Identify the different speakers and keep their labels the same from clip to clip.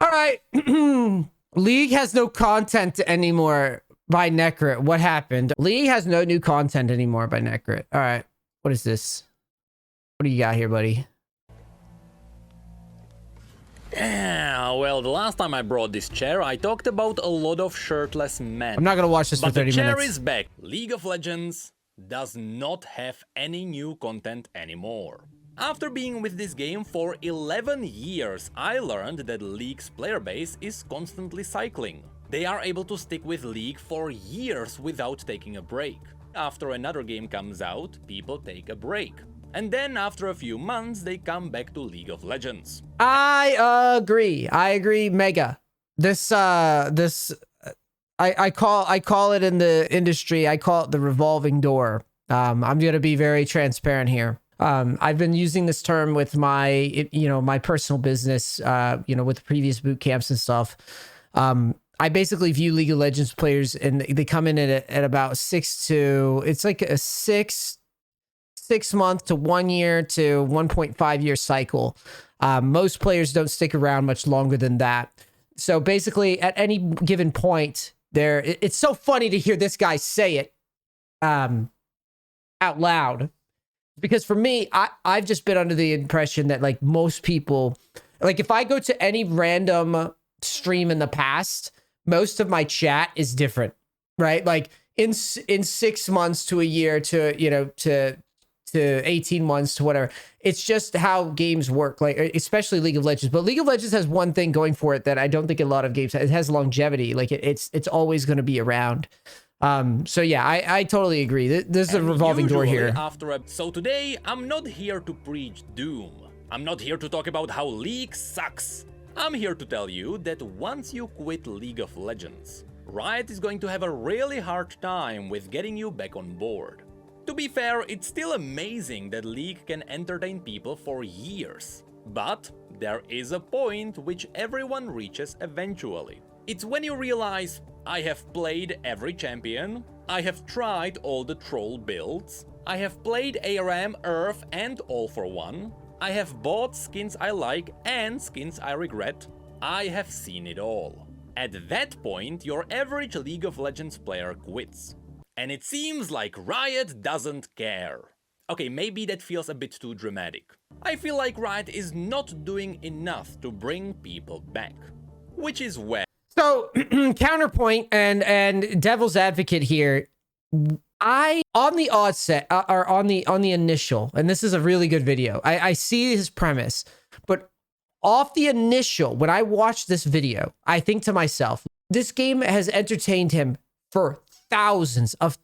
Speaker 1: All right. League has no content anymore by Necrit. What happened? League has no new content anymore by Necrit. All right. What is this? What do you got here, buddy?
Speaker 2: Yeah, well, the last time I brought this chair, I talked about a lot of shirtless men.
Speaker 1: I'm not going to watch this for 30 minutes.
Speaker 2: But the chair is back. League of Legends does not have any new content anymore. After being with this game for 11 years, I learned that League's player base is constantly cycling. They are able to stick with League for years without taking a break. After another game comes out, people take a break. And then after a few months, they come back to League of Legends.
Speaker 1: I agree. I agree, mega. I call it in the industry, I call it the revolving door. I'm going to be very transparent here. I've been using this term with my, my personal business, with previous boot camps and stuff. I basically view League of Legends players, and they come in at about 6 month to 1 year to 1.5 year cycle. Most players don't stick around much longer than that. So basically, at any given point, it's so funny to hear this guy say it out loud. Because for me, I've just been under the impression that like most people, like if I go to any random stream in the past, most of my chat is different, right? Like in 6 months to a year to 18 months to whatever. It's just how games work, like especially League of Legends. But League of Legends has one thing going for it that I don't think a lot of games have. It has longevity. Like it's always going to be around. So yeah, I totally agree. There's a revolving door here.
Speaker 2: So today, I'm not here to preach doom. I'm not here to talk about how League sucks. I'm here to tell you that once you quit League of Legends, Riot is going to have a really hard time with getting you back on board. To be fair, it's still amazing that League can entertain people for years. But there is a point which everyone reaches eventually. It's when you realize, I have played every champion, I have tried all the troll builds, I have played ARAM, Earth and All for One, I have bought skins I like and skins I regret, I have seen it all. At that point, your average League of Legends player quits. And it seems like Riot doesn't care. Okay, maybe that feels a bit too dramatic. I feel like Riot is not doing enough to bring people back. Which is where...
Speaker 1: So, counterpoint and devil's advocate here, on the onset, or on the initial, and this is a really good video, I see his premise, but off the initial, when I watch this video, I think to myself, this game has entertained him for thousands of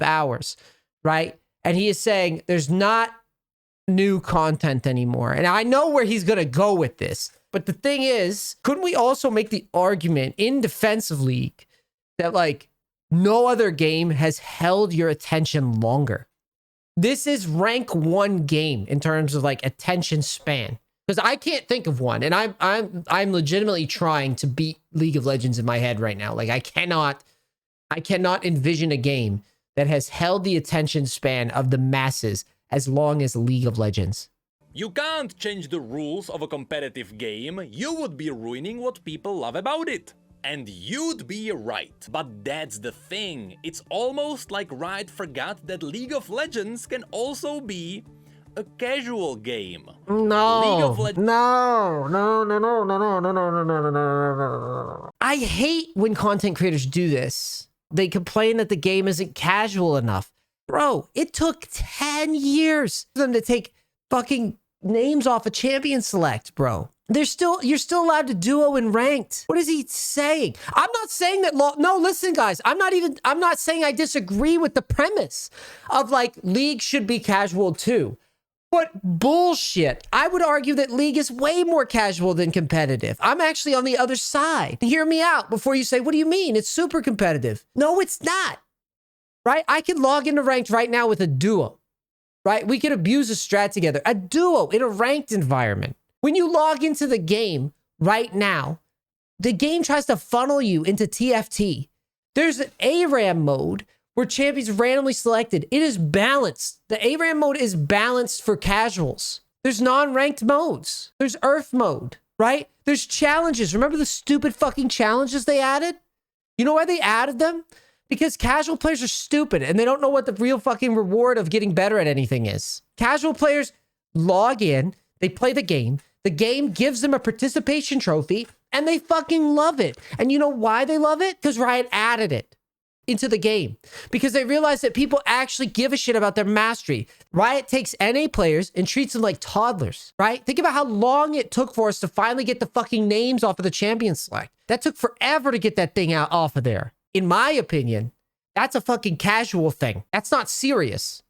Speaker 1: hours, right? And he is saying there's not new content anymore. And I know where he's going to go with this. But the thing is, couldn't we also make the argument in defense of League that like no other game has held your attention longer? This is rank 1 game in terms of like attention span. Because I can't think of one, and I'm legitimately trying to beat League of Legends in my head right now. Like I cannot envision a game that has held the attention span of the masses as long as League of Legends.
Speaker 2: You can't change the rules of a competitive game. You would be ruining what people love about it. And you'd be right. But that's the thing. It's almost like Riot forgot that League of Legends can also be a casual game.
Speaker 1: No. I hate when content creators do this. They complain that the game isn't casual enough. Bro, it took 10 years for them to take fucking names off a champion select, bro. You're still allowed to duo and ranked. What is he saying? I'm not saying that no, listen guys, I'm not saying I disagree with the premise of like League should be casual too. But bullshit. I would argue that League is way more casual than competitive. I'm actually on the other side. Hear me out before you say, what do you mean? It's super competitive. No, it's not. Right? I can log into ranked right now with a duo. Right? We can abuse a strat together. A duo in a ranked environment. When you log into the game right now, the game tries to funnel you into TFT. There's an ARAM mode where champions randomly selected. It is balanced. The ARAM mode is balanced for casuals. There's non-ranked modes. There's Earth mode, right? There's challenges. Remember the stupid fucking challenges they added? You know why they added them? Because casual players are stupid and they don't know what the real fucking reward of getting better at anything is. Casual players log in, they play the game gives them a participation trophy, and they fucking love it. And you know why they love it? Because Riot added it into the game. Because they realize that people actually give a shit about their mastery. Riot takes NA players and treats them like toddlers, right? Think about how long it took for us to finally get the fucking names off of the champion select. That took forever to get that thing out off of there. In my opinion, that's a fucking casual thing. That's not serious.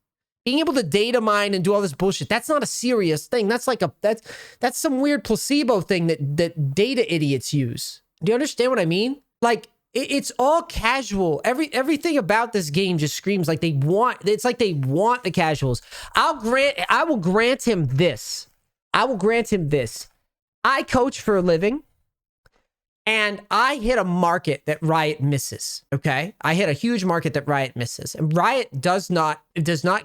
Speaker 1: Being able to data mine and do all this bullshit, that's not a serious thing. That's like that's some weird placebo thing that data idiots use. Do you understand what I mean? Like, it's all casual. Everything about this game just screams like they want, it's like they want the casuals. I will grant him this. I coach for a living. And I hit a market that Riot misses, okay? I hit a huge market that Riot misses. And Riot does not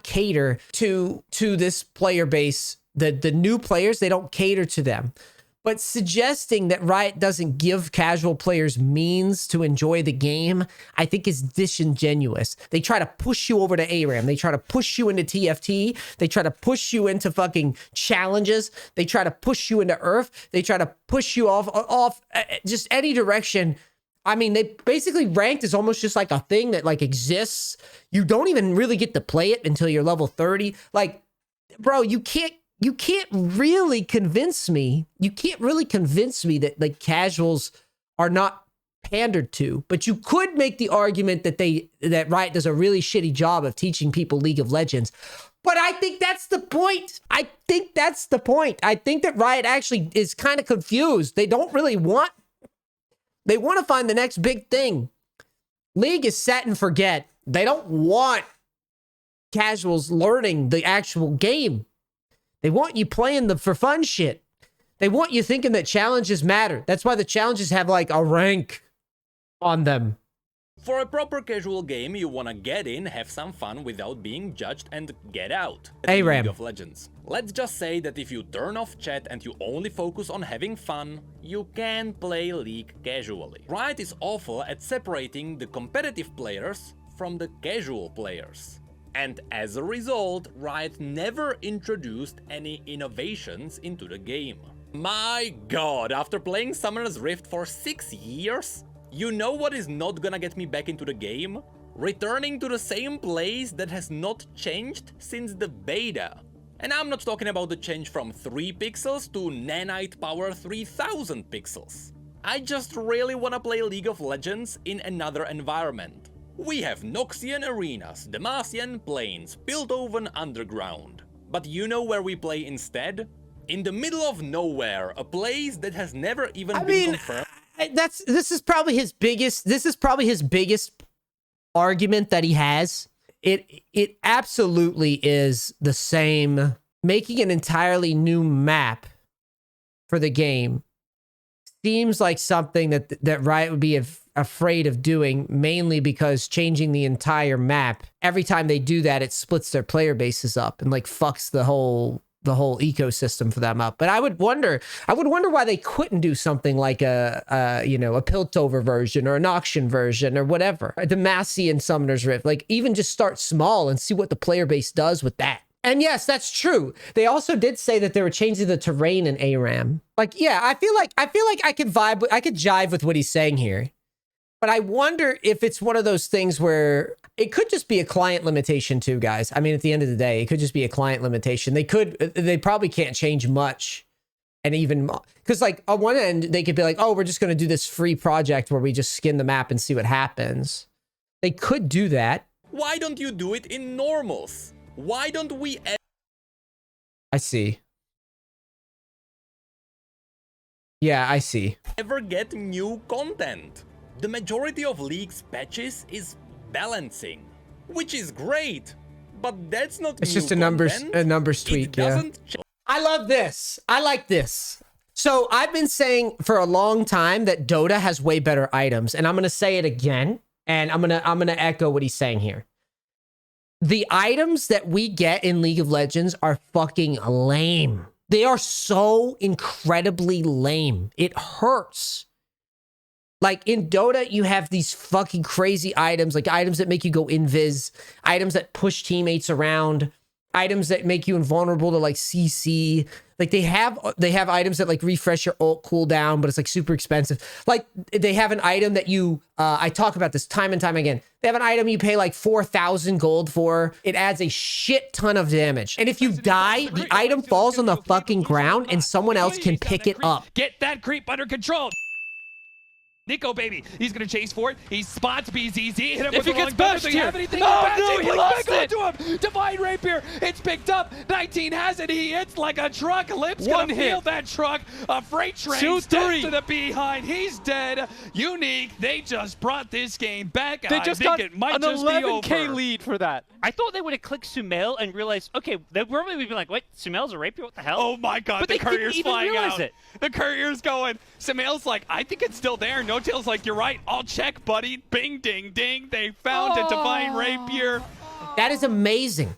Speaker 1: cater to this player base. The new players, they don't cater to them. But suggesting that Riot doesn't give casual players means to enjoy the game, I think is disingenuous. They try to push you over to ARAM. They try to push you into TFT. They try to push you into fucking challenges. They try to push you into Earth. They try to push you off just any direction. I mean, they basically ranked is almost just like a thing that like exists. You don't even really get to play it until you're level 30. Like, bro, you can't really convince me. You can't really convince me that like casuals are not pandered to. But you could make the argument that Riot does a really shitty job of teaching people League of Legends. But I think that's the point. I think that Riot actually is kind of confused. They don't really want. They want to find the next big thing. League is set and forget. They don't want casuals learning the actual game. They want you playing the for fun shit. They want you thinking that challenges matter. That's why the challenges have like a rank on them.
Speaker 2: For a proper casual game, you wanna get in, have some fun without being judged, and get out.
Speaker 1: ARAM.
Speaker 2: League of Legends. Let's just say that if you turn off chat and you only focus on having fun, you can play League casually. Riot is awful at separating the competitive players from the casual players. And as a result, Riot never introduced any innovations into the game. My god, after playing Summoner's Rift for 6 years, you know what is not gonna get me back into the game? Returning to the same place that has not changed since the beta. And I'm not talking about the change from 3 pixels to nanite power 3000 pixels. I just really wanna play League of Legends in another environment. We have Noxian arenas, Demacian plains, Piltover underground. But you know where we play instead? In the middle of nowhere, a place that has never even been confirmed.
Speaker 1: This is probably his biggest argument that he has. It absolutely is the same. Making an entirely new map for the game seems like something that Riot would be afraid of doing, mainly because changing the entire map, every time they do that, it splits their player bases up and like fucks the whole ecosystem for them up. But I would wonder why they couldn't do something like a Piltover version or an auction version or whatever, a Demacian Summoner's Rift. Like, even just start small and see what the player base does with that. And yes, that's true. They also did say that they were changing the terrain in ARAM. Like, yeah, I feel like I could jive with what he's saying here. But I wonder if it's one of those things where it could just be a client limitation too, guys. I mean, at the end of the day, it could just be a client limitation. They probably can't change much. And even because like on one end, they could be like, oh, we're just going to do this free project where we just skin the map and see what happens. They could do that.
Speaker 2: Why don't you do it in normals? Why don't we
Speaker 1: I see. Yeah, I see.
Speaker 2: ever get new content? The majority of League's patches is balancing, which is great, but that's not
Speaker 1: It's
Speaker 2: new
Speaker 1: just a numbers
Speaker 2: content.
Speaker 1: tweak.
Speaker 2: It doesn't
Speaker 1: I love this. I like this. So I've been saying for a long time that Dota has way better items, and I'm gonna say it again, and I'm gonna echo what he's saying here. The items that we get in League of Legends are fucking lame. They are so incredibly lame. It hurts. Like in Dota, you have these fucking crazy items, like items that make you go invis, items that push teammates around, items that make you invulnerable to like CC. Like they have items that like refresh your ult cooldown, but it's like super expensive. Like they have an item that you, I talk about this time and time again. They have an item you pay like 4,000 gold for. It adds a shit ton of damage. And if you die, the item falls on the fucking ground and someone else can pick it up.
Speaker 3: Get that creep under control. Nico, baby, he's gonna chase for it. He spots BZZ. Hit him
Speaker 4: If
Speaker 3: with
Speaker 4: he
Speaker 3: a
Speaker 4: gets
Speaker 3: long
Speaker 4: bashed
Speaker 3: Does he
Speaker 4: here.
Speaker 3: have anything?
Speaker 4: Oh, no, he lost it.
Speaker 3: To him. Divine Rapier. It's picked up. 19 has it. He hits like a truck. Lip's
Speaker 4: One
Speaker 3: gonna
Speaker 4: hit.
Speaker 3: feel that truck. A freight train.
Speaker 4: 2-3.
Speaker 3: To the behind. He's dead. Unique. They just brought this game back.
Speaker 4: They just
Speaker 3: I think
Speaker 4: got
Speaker 3: it might
Speaker 4: an
Speaker 3: just be
Speaker 4: 11K
Speaker 3: over.
Speaker 4: lead for that.
Speaker 5: I thought they would have clicked Sumail and realized, okay, they probably would be like, wait, Sumail's a rapier? What the hell?
Speaker 3: Oh my god,
Speaker 5: But
Speaker 3: the
Speaker 5: they didn't
Speaker 3: courier's
Speaker 5: even
Speaker 3: flying
Speaker 5: realize
Speaker 3: out.
Speaker 5: it.
Speaker 3: The courier's going. Samail's like, I think it's still there. No Tail's like, you're right. I'll check, buddy. Bing, ding, ding. They found a Divine Rapier.
Speaker 1: That is amazing.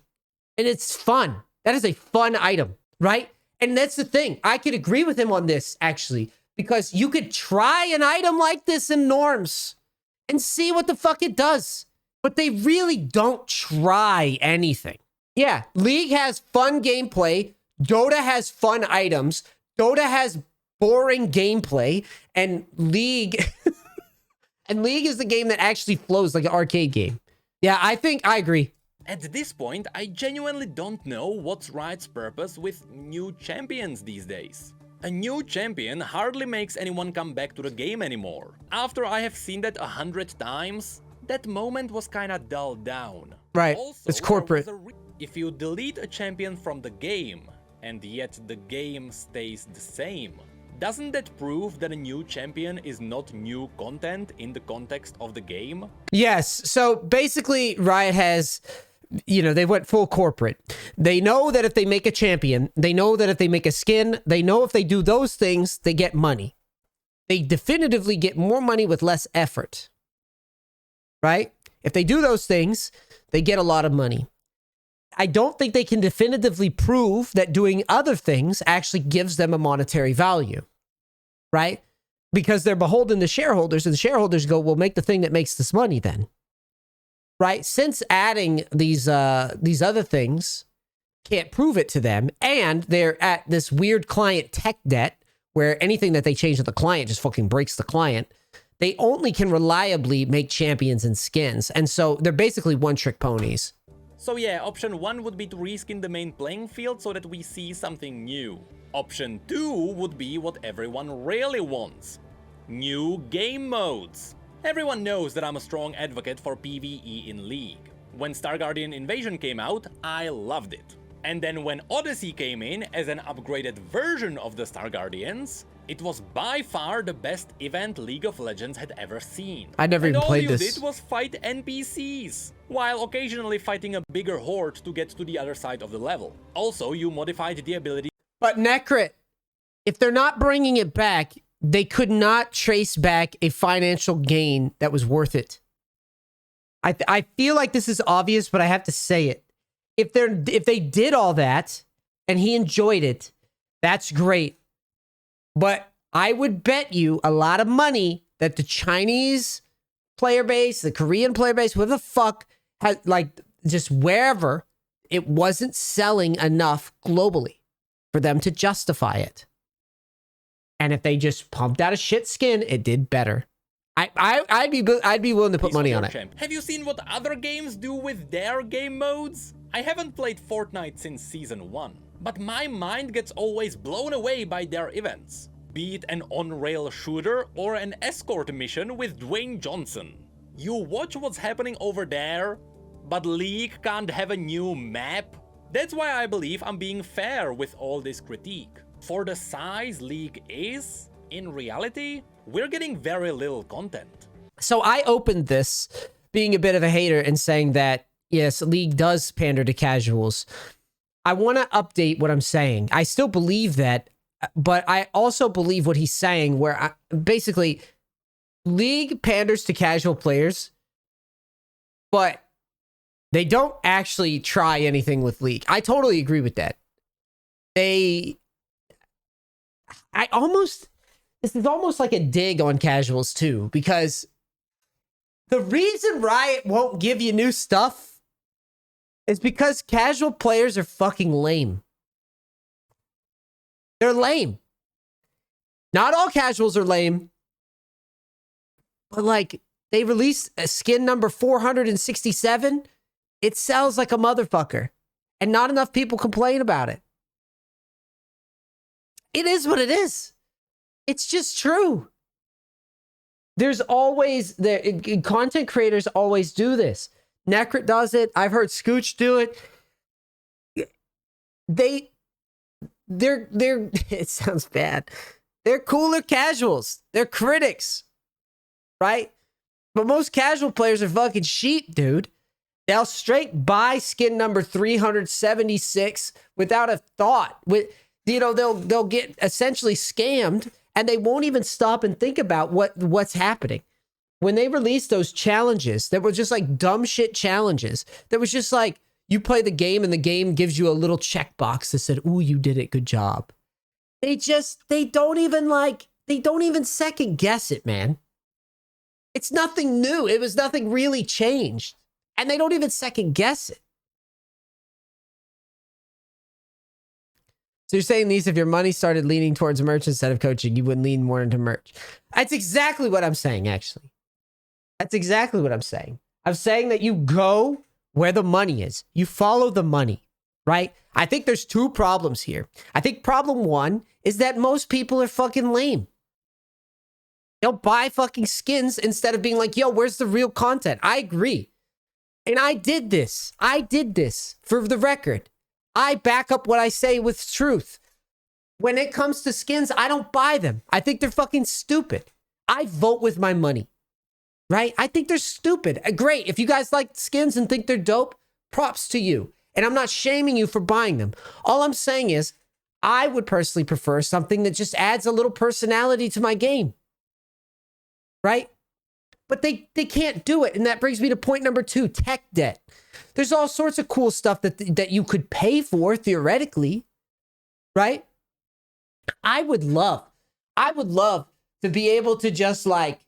Speaker 1: And it's fun. That is a fun item, right? And that's the thing. I could agree with him on this, actually, because you could try an item like this in norms and see what the fuck it does. But they really don't try anything. Yeah, League has fun gameplay. Dota has fun items. Dota has boring gameplay. And League... and League is the game that actually flows like an arcade game. Yeah, I agree.
Speaker 2: At this point, I genuinely don't know what's Riot's purpose with new champions these days. A new champion hardly makes anyone come back to the game anymore. After I have seen that 100 times, that moment was kinda dulled down.
Speaker 1: Right,
Speaker 2: Also,
Speaker 1: it's
Speaker 2: there
Speaker 1: corporate.
Speaker 2: was if you delete a champion from the game, and yet the game stays the same, doesn't that prove that a new champion is not new content in the context of the game?
Speaker 1: Yes. So basically, Riot has, they went full corporate. They know that if they make a champion, they know that if they make a skin, they know if they do those things, they get money. They definitively get more money with less effort. Right? If they do those things, they get a lot of money. I don't think they can definitively prove that doing other things actually gives them a monetary value, right? Because they're beholden to shareholders, and the shareholders go, well, make the thing that makes this money then, right? Since adding these other things can't prove it to them, and they're at this weird client tech debt where anything that they change to the client just fucking breaks the client, they only can reliably make champions and skins. And so they're basically one-trick ponies.
Speaker 2: So yeah, option 1 would be to reskin the main playing field so that we see something new. Option 2 would be what everyone really wants. New game modes. Everyone knows that I'm a strong advocate for PvE in League. When Star Guardian Invasion came out, I loved it. And then when Odyssey came in as an upgraded version of the Star Guardians, it was by far the best event League of Legends had ever seen.
Speaker 1: I never even played this.
Speaker 2: All you did was fight NPCs, while occasionally fighting a bigger horde to get to the other side of the level. Also, you modified the ability.
Speaker 1: But Necrit, if they're not bringing it back, they could not trace back a financial gain that was worth it. I feel like this is obvious, but I have to say it. If they did all that and he enjoyed it, that's great. But I would bet you a lot of money that the Chinese player base, the Korean player base, whoever the fuck, has, like, just wherever, it wasn't selling enough globally for them to justify it. And if they just pumped out a shit skin, it did better. I'd be willing to put money on it.
Speaker 2: Have you seen what other games do with their game modes? I haven't played Fortnite since Season 1, but my mind gets always blown away by their events. Be it an on-rail shooter or an escort mission with Dwayne Johnson. You watch what's happening over there, but League can't have a new map? That's why I believe I'm being fair with all this critique. For the size League is, in reality, we're getting very little content.
Speaker 1: So I opened this being a bit of a hater and saying that, yes, League does pander to casuals. I want to update what I'm saying. I still believe that, but I also believe what he's saying, where basically League panders to casual players, but they don't actually try anything with League. I totally agree with that. They this is almost like a dig on casuals too, because the reason Riot won't give you new stuff is because casual players are fucking lame. They're lame. Not all casuals are lame, but like they released a skin number 467. It sells like a motherfucker, and not enough people complain about it. It is what it is. It's just true. There's always content creators always do this. Necrit does it. I've heard Scooch do it. They're it sounds bad. They're cooler casuals. They're critics, right? But most casual players are fucking sheep, dude. They'll straight buy skin number 376 without a thought. They'll get essentially scammed, and they won't even stop and think about what's happening. When they released those challenges that were just like dumb shit challenges, that was just like you play the game and the game gives you a little checkbox that said, "Ooh, you did it, good job." They don't even second guess it, man. It's nothing new. It was nothing really changed. And they don't even second guess it. So you're saying, these, if your money started leaning towards merch instead of coaching, you would lean more into merch. That's exactly what I'm saying, actually. That's exactly what I'm saying. I'm saying that you go where the money is. You follow the money, right? I think there's two problems here. I think problem one is that most people are fucking lame. They'll buy fucking skins instead of being like, yo, where's the real content? I agree. And I did this. For the record. I back up what I say with truth. When it comes to skins, I don't buy them. I think they're fucking stupid. I vote with my money. Right? I think they're stupid. Great. If you guys like skins and think they're dope, props to you. And I'm not shaming you for buying them. All I'm saying is, I would personally prefer something that just adds a little personality to my game. Right? But they can't do it. And that brings me to point number 2, tech debt. There's all sorts of cool stuff that you could pay for, theoretically. Right? I would love to be able to just like,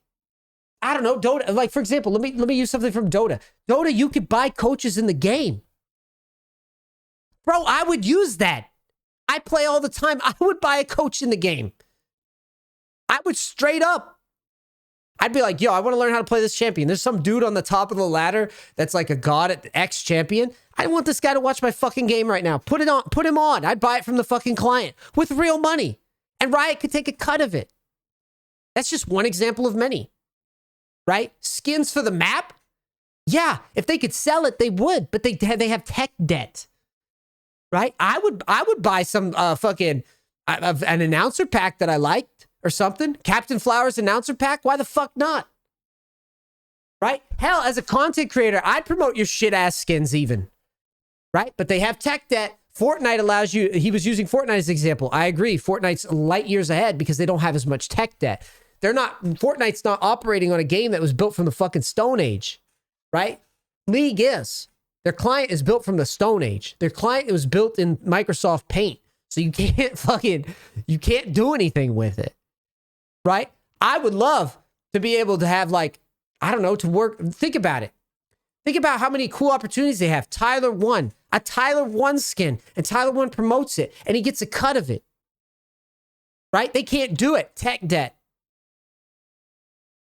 Speaker 1: I don't know, Dota. Like, for example, let me use something from Dota. Dota, you could buy coaches in the game. Bro, I would use that. I play all the time. I would buy a coach in the game. I would straight up. I'd be like, yo, I want to learn how to play this champion. There's some dude on the top of the ladder that's like a god at X champion. I want this guy to watch my fucking game right now. Put him on. I'd buy it from the fucking client with real money. And Riot could take a cut of it. That's just one example of many. Right? Skins for the map? Yeah, if they could sell it, they would, but they have tech debt. Right? I would buy some fucking an announcer pack that I liked or something. Captain Flowers announcer pack? Why the fuck not? Right? Hell, as a content creator, I'd promote your shit ass skins even. Right? But they have tech debt. Fortnite allows you, he was using Fortnite as an example. I agree. Fortnite's light years ahead because they don't have as much tech debt. Fortnite's not operating on a game that was built from the fucking Stone Age, right? League is. Their client is built from the Stone Age. Their client was built in Microsoft Paint. So you can't do anything with it, right? I would love to be able to have like, I don't know, to work. Think about it. Think about how many cool opportunities they have. Tyler 1, a Tyler 1 skin, and Tyler 1 promotes it, and he gets a cut of it, right? They can't do it. Tech debt.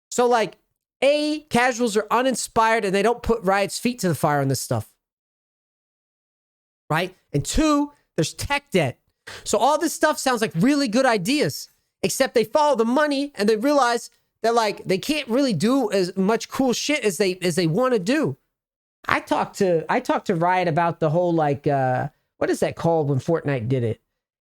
Speaker 1: So like, casuals are uninspired and they don't put Riot's feet to the fire on this stuff. Right? And 2, there's tech debt. So all this stuff sounds like really good ideas, except they follow the money and they realize that like they can't really do as much cool shit as they want to do. I talked to Riot about the whole like what is that called when Fortnite did it?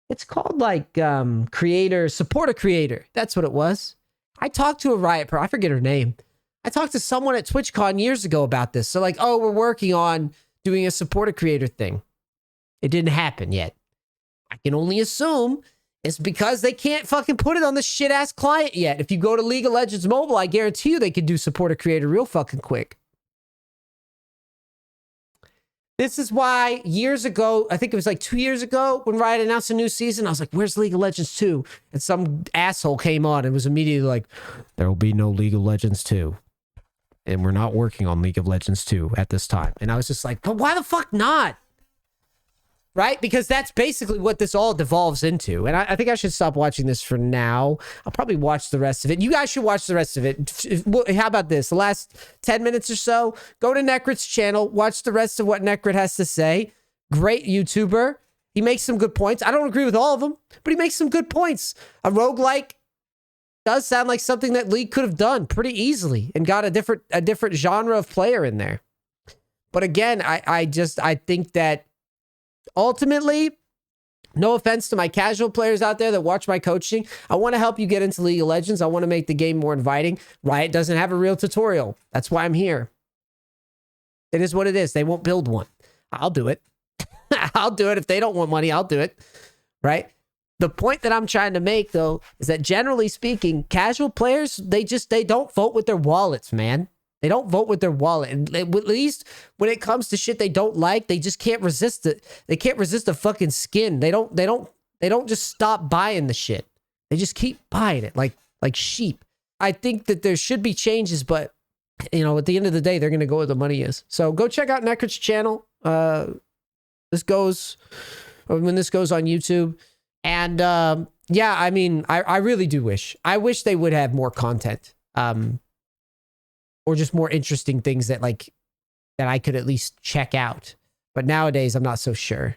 Speaker 1: It's called like support a creator. That's what it was. I talked to a Riot pro, I forget her name. I talked to someone at TwitchCon years ago about this. So like, oh, we're working on doing a support a creator thing. It didn't happen yet. I can only assume it's because they can't fucking put it on the shit ass client yet. If you go to League of Legends Mobile, I guarantee you they could do support a creator real fucking quick. This is why years ago, I think it was like 2 years ago when Riot announced a new season, I was like, where's League of Legends 2? And some asshole came on and was immediately like, there will be no League of Legends 2. And we're not working on League of Legends 2 at this time. And I was just like, but why the fuck not? Right? Because that's basically what this all devolves into. And I think I should stop watching this for now. I'll probably watch the rest of it. You guys should watch the rest of it. How about this? The last 10 minutes or so, go to Necrit's channel, watch the rest of what Necrit has to say. Great YouTuber. He makes some good points. I don't agree with all of them, but he makes some good points. A roguelike does sound like something that League could have done pretty easily and got a different genre of player in there. But again, I think that ultimately, no offense to my casual players out there that watch my coaching, I want to help you get into League of Legends. I want to make the game more inviting. Riot doesn't have a real tutorial. That's why I'm here. It is what it is. They won't build one. I'll do it. I'll do it. If they don't want money, I'll do it. Right? The point that I'm trying to make, though, is that generally speaking, casual players, they don't vote with their wallets, man. They don't vote with their wallet. And at least when it comes to shit they don't like, they just can't resist it. They can't resist the fucking skin. They don't just stop buying the shit. They just keep buying it like sheep. I think that there should be changes, but you know, at the end of the day, they're gonna go where the money is. So go check out Necrit's channel. When this goes on YouTube. And yeah, I mean, I really do wish. I wish they would have more content. Or just more interesting things that I could at least check out. But nowadays, I'm not so sure.